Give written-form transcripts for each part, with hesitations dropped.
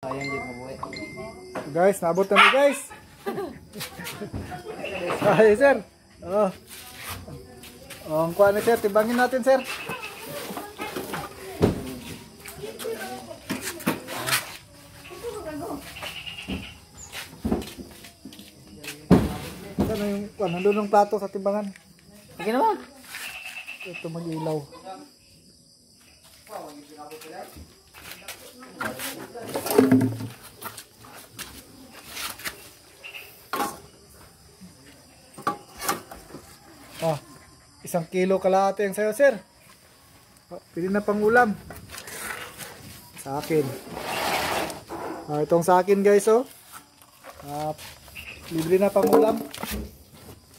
Ayan din mabuhay. Guys, naabot na guys. Ay, sir. Oh. Ang kuha na sir, tibangin natin sir. Ano yung kuha? Nandun ng plato sa timbangan. Sige naman. Ito mag-ilaw. Ah, 1 kilo kalahati ang sayo, sir. Pili na pang ulam. Sa akin. Itong sa akin, guys, oh. Libre na pang ulam.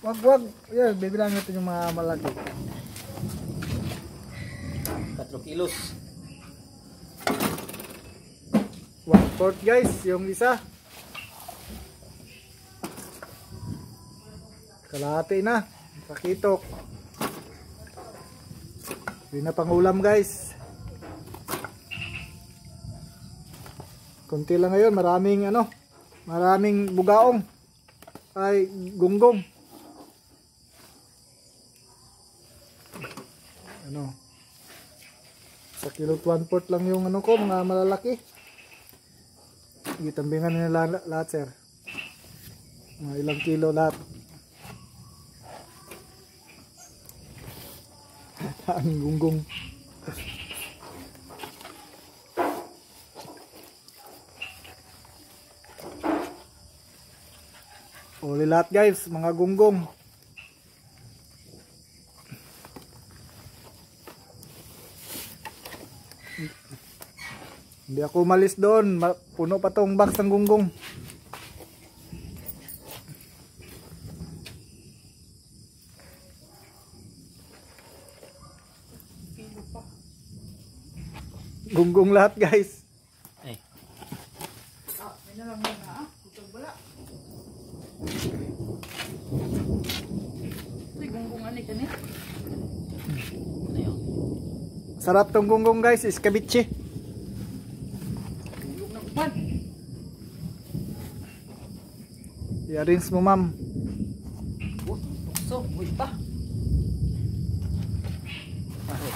Wag. Yan, bibilang natin yung mga malaki. 4 kilos. 1/4 guys, yung isa. Kalahati na. Pakitok. Hindi na pang ulam guys. Kunti lang ngayon, maraming bugaong. Ay, gunggong. Sa kilo 1/4 lang yung ko, mga malalaki. Itambingan nila lahat sir. Mga ilang kilo lahat. Ang gunggong. Uli lahat guys, mga gunggong. Hindi ako umalis doon, puno pa tong box ng gunggong. Gunggong lahat guys. Ay. May nalang na kutog wala. Uy, gunggong ani kani. Ayun. Sarap tong gunggong guys, iskabiche. Yung nagpan. I-arrange mo ma'am. Tukso, uy pa.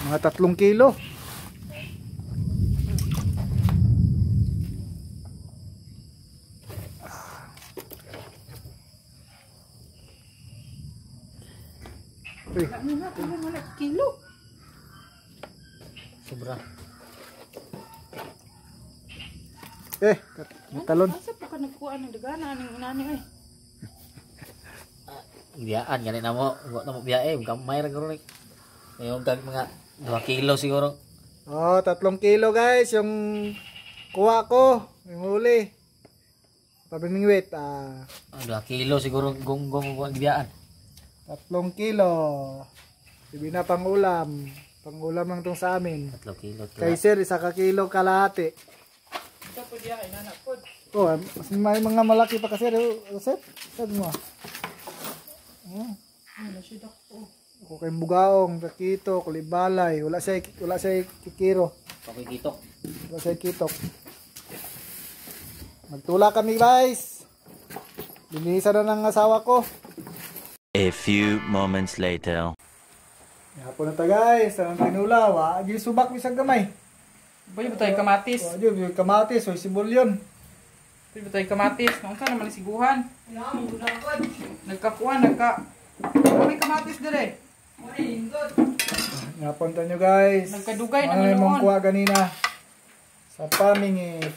Mga 3 kilo. Uy. Ano na, wala kilo. Sobra. Talon. Asa pa ka nagkuha ng dagana ng inani ay. Biyaan ganin na mo. Huwag na mo biyae. Gamay rin garo. Yung mga 2 kilo siguro. Oh, 3 kilo guys, yung kuha ko, yung huli. Pabingwit, 2 kilo siguro gonggong huwag biyaan. 3 kilo. Sabi na pang ulam. Pang ulam lang tong sa amin. 3 kilo. Kay sir, 1 kilo kalahati. Ito po diya inanak pod. Oh, may mga malaki pa kasi sir. Sabi mo. Ano siya dako. Ako kay bugaong, kakito, kulibalay, wala siya kikiro. Pakikitok. Wala siya kitok. Magtula kami guys. Linisan na ng asawa ko. A few moments later. Hapon na ta guys, ang tinula, di subak bisag gamay. Boy butay kamatis. Di kamatis, so sibulyon. Boy butay kamatis. Nung sa naman siguhan. Nagkakuha, may kamatis dire. Hapon ta nyo guys. Nagkadugay ano naman yung noon. kuha ganina sa pamingit.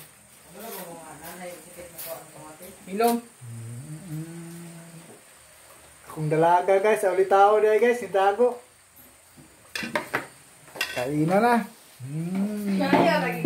Milong. Kung dalaga guys, ulit tao dahil guys, nitago. Kainan na. Kaya lagi